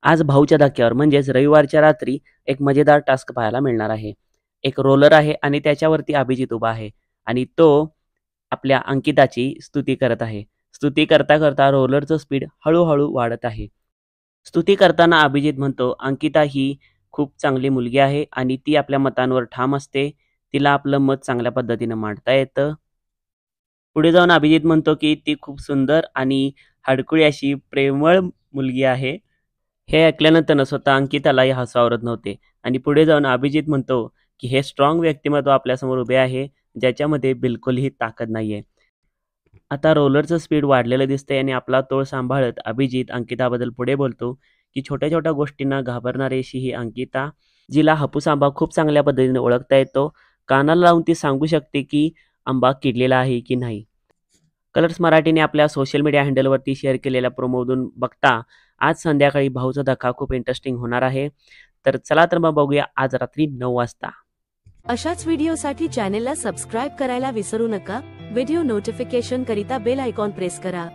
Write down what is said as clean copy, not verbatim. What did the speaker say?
आज भाऊच्या धक्क्यावर म्हणजेच रविवारच्या रात्री एक मजेदार टास्क पाहायला मिळणार आहे. एक रोलर आहे आणि त्याच्यावरती अभिजित उभा आहे आणि तो आपल्या अंकिताची स्तुती करत आहे. स्तुती करता करता रोलरचं स्पीड हळू वाढत आहे. स्तुती करताना अभिजित म्हणतो, "अंकिता ही खूप चांगली मुलगी आहे आणि ती आपल्या मतांवर ठाम असते. तिला आपलं मत चांगल्या पद्धतीनं मांडता येतं." पुढे जाऊन अभिजित म्हणतो, की "ती खूप सुंदर आणि हडकुळी अशी प्रेमळ मुलगी आहे." हे ऐकल्यानंतर ना स्वतः अंकितालाही हसू आवरत नव्हते आणि पुढे जाऊन अभिजित म्हणतो, की "हे स्ट्राँग व्यक्तिमत्व आपल्यासमोर उभे आहे, ज्याच्यामध्ये बिलकुलही ताकद नाहीये." आता रोलरचं स्पीड वाढलेलं दिसतंय आणि आपला तोल सांभाळत अभिजित अंकिताबद्दल पुढे बोलतो, की छोट्या-छोट्या गोष्टींना घाबरणारी अशी ही अंकिता, जिला हापूस आंबा खूप चांगल्या पद्धतीने ओळखता येतो. कानाला लावून ती सांगू शकते, की आंबा किडलेला आहे की नाही. कलर्स मराठीने आपल्या सोशल मीडिया हँडलवरती शेअर केलेल्या प्रोमोमधून बघता आज संध्याकाळी भाऊचा धक्का खूप इंटरेस्टिंग होणार आहे. तर चला तर मग बघूया आज रात्री 9 वाजता. अशाच व्हिडिओसाठी चॅनेलला सबस्क्राईब करायला विसरू नका. व्हिडिओ नोटिफिकेशन करिता बेल आयकॉन प्रेस करा.